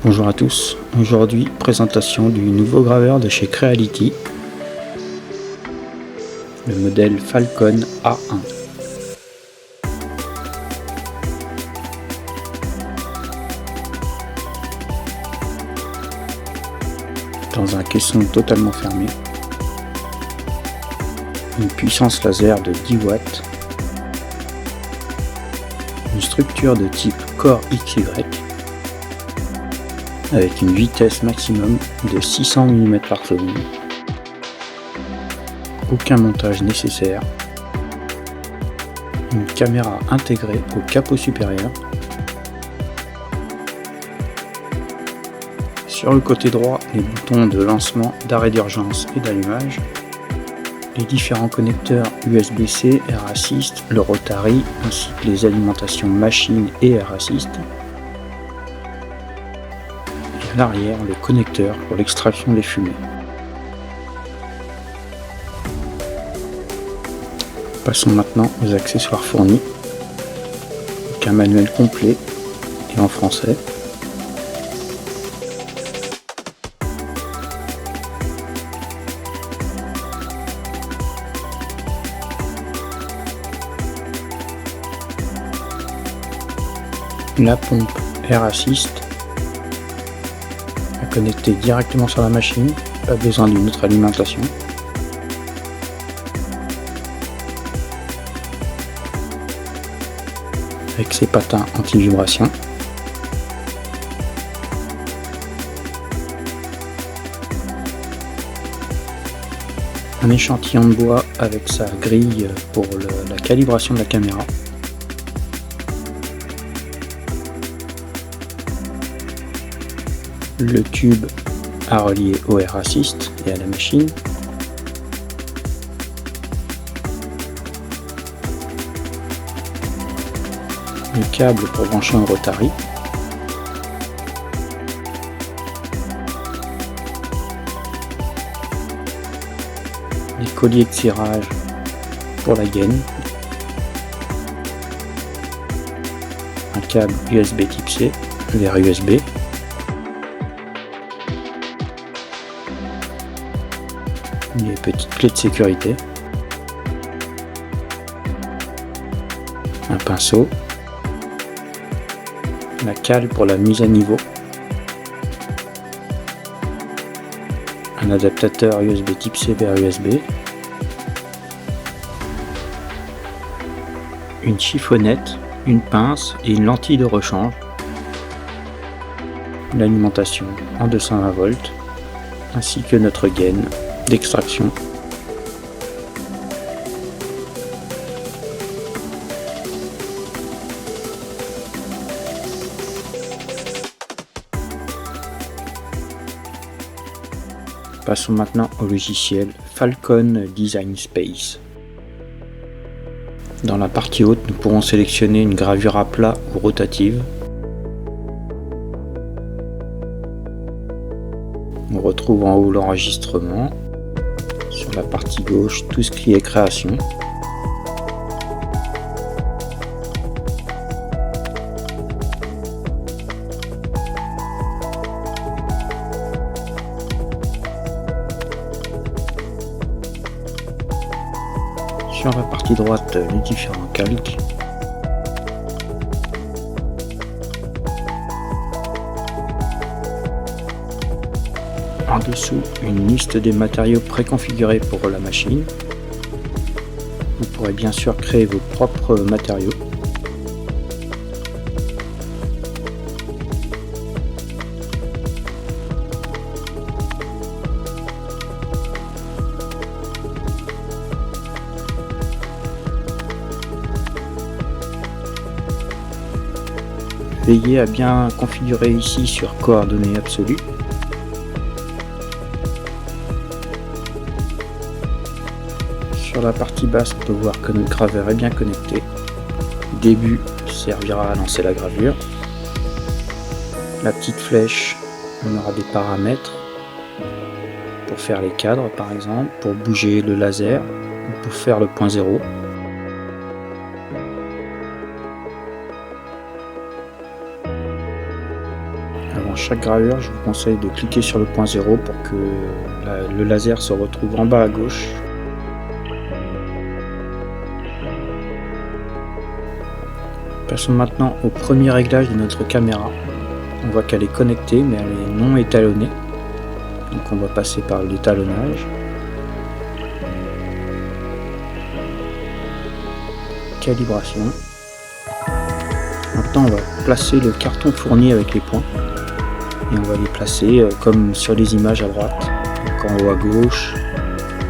Bonjour à tous, aujourd'hui présentation du nouveau graveur de chez Creality, le modèle Falcon A1. Dans un caisson totalement fermé, une puissance laser de 10 watts, une structure de type Core XY, avec une vitesse maximum de 600 mm/s, aucun montage nécessaire, une caméra intégrée au capot supérieur. Sur le côté droit, les boutons de lancement, d'arrêt d'urgence et d'allumage, les différents connecteurs USB-C, Air Assist, le Rotary, ainsi que les alimentations machine et Air Assist. Et à l'arrière, le connecteur pour l'extraction des fumées. Passons maintenant aux accessoires fournis, avec un manuel complet et en français. La pompe Air Assist à connecter directement sur la machine, pas besoin d'une autre alimentation. Avec ses patins anti-vibration. Un échantillon de bois avec sa grille pour la calibration de la caméra. Le tube à relier au Air Assist et à la machine. Le câble pour brancher un Rotary. Les colliers de cirage pour la gaine. Un câble USB type C vers USB. Les petites clés de sécurité, un pinceau, la cale pour la mise à niveau, un adaptateur USB type C vers USB, une chiffonnette, une pince et une lentille de rechange, l'alimentation en 220 volts, ainsi que notre gaine d'extraction. Passons maintenant au logiciel Falcon Design Space. Dans la partie haute, nous pourrons sélectionner une gravure à plat ou rotative. On retrouve en haut l'enregistrement. Sur la partie gauche, tout ce qui est création. Sur la partie droite, les différents calques. En dessous, une liste des matériaux préconfigurés pour la machine. Vous pourrez bien sûr créer vos propres matériaux. Veillez à bien configurer ici sur coordonnées absolues. Sur la partie basse, on peut voir que notre graveur est bien connecté. Début servira à lancer la gravure. La petite flèche, on aura des paramètres pour faire les cadres par exemple, pour bouger le laser ou pour faire le point zéro. Avant chaque gravure, je vous conseille de cliquer sur le point 0 pour que le laser se retrouve en bas à gauche. Passons maintenant au premier réglage de notre caméra. On voit qu'elle est connectée mais elle est non étalonnée. Donc on va passer par l'étalonnage. Calibration. Maintenant on va placer le carton fourni avec les points. Et on va les placer comme sur les images à droite. Donc en haut à gauche,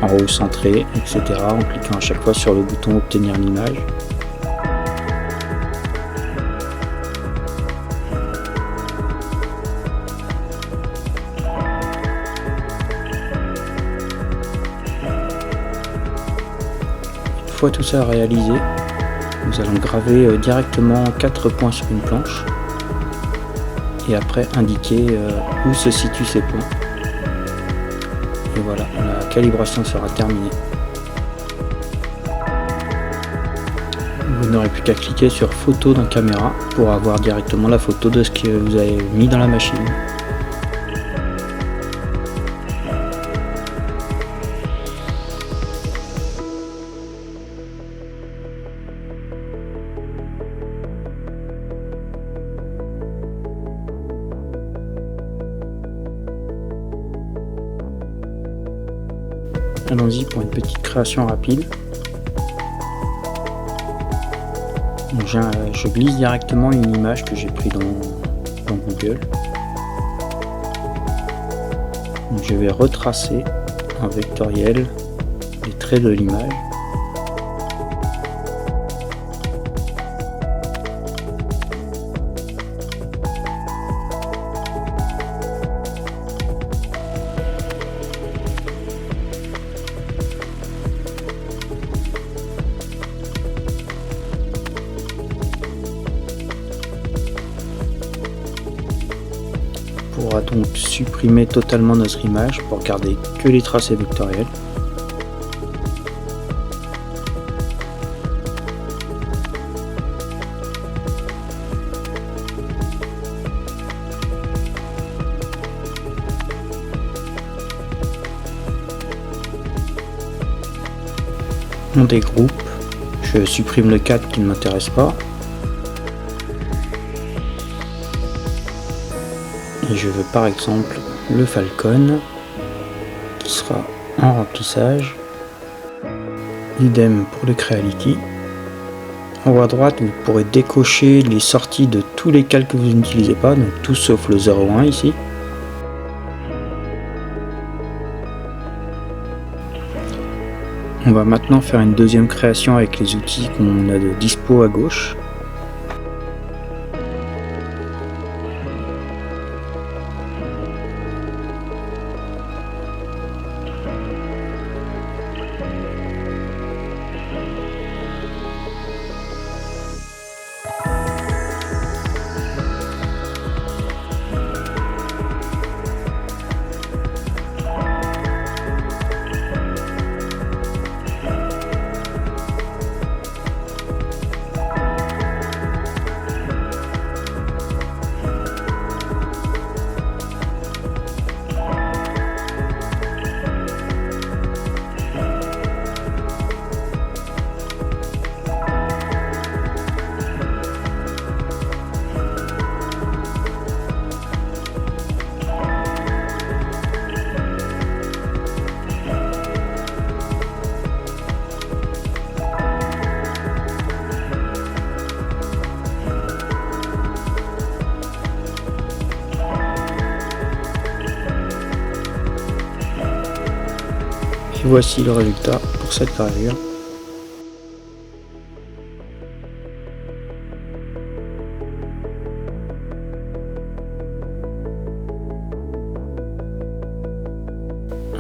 en haut centré, etc. En cliquant à chaque fois sur le bouton obtenir l'image. Une fois tout ça réalisé, nous allons graver directement 4 points sur une planche et après indiquer où se situent ces points. Et voilà, la calibration sera terminée. Vous n'aurez plus qu'à cliquer sur photo dans caméra pour avoir directement la photo de ce que vous avez mis dans la machine. Allons-y pour une petite création rapide. Donc je glisse directement une image que j'ai prise dans Google. Donc je vais retracer en vectoriel les traits de l'image. On pourra donc supprimer totalement notre image pour garder que les tracés vectoriels. On dégroupe, je supprime le cadre qui ne m'intéresse pas. Et je veux par exemple le Falcon qui sera en remplissage. Idem pour le Creality. En haut à droite, vous pourrez décocher les sorties de tous les calques que vous n'utilisez pas, donc tout sauf le 01 ici. On va maintenant faire une deuxième création avec les outils qu'on a de dispo à gauche. Et voici le résultat pour cette gravure.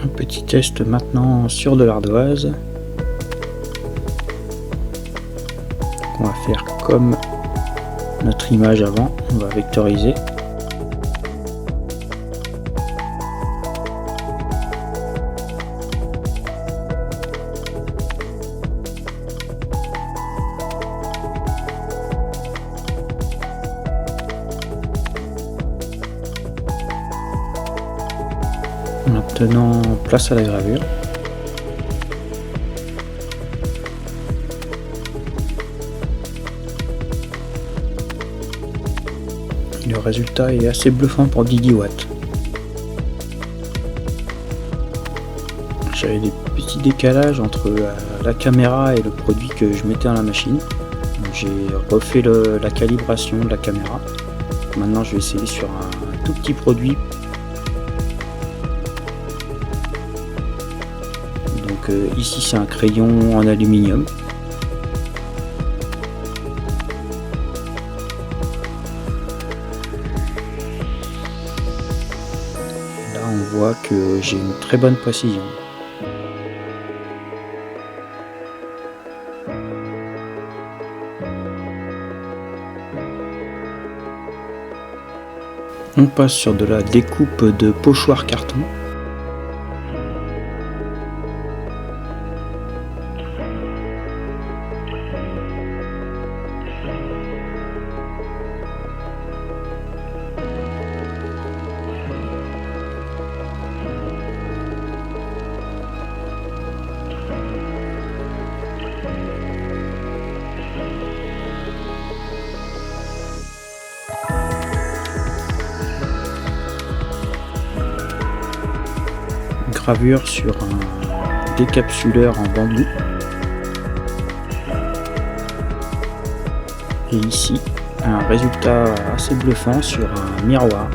Un petit test maintenant sur de l'ardoise. On va faire comme notre image avant, on va vectoriser. Maintenant, place à la gravure. Le résultat est assez bluffant pour 10 watts. J'avais des petits décalages entre la caméra et le produit que je mettais dans la machine. J'ai refait la calibration de la caméra. Maintenant je vais essayer sur un tout petit produit. Donc ici c'est un crayon en aluminium. Là on voit que j'ai une très bonne précision. On passe sur de la découpe de pochoir carton. Gravure sur un décapsuleur en bambou. Et ici, un résultat assez bluffant sur un miroir.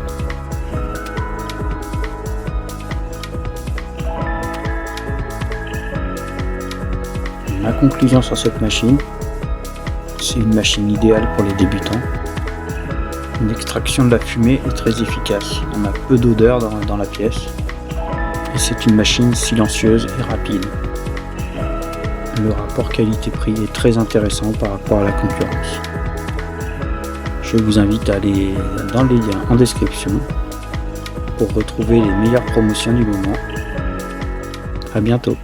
Ma conclusion sur cette machine, c'est une machine idéale pour les débutants. L'extraction de la fumée est très efficace, on a peu d'odeur dans la pièce. Et c'est une machine silencieuse et rapide. Le rapport qualité-prix est très intéressant par rapport à la concurrence. Je vous invite à aller dans les liens en description pour retrouver les meilleures promotions du moment. À bientôt.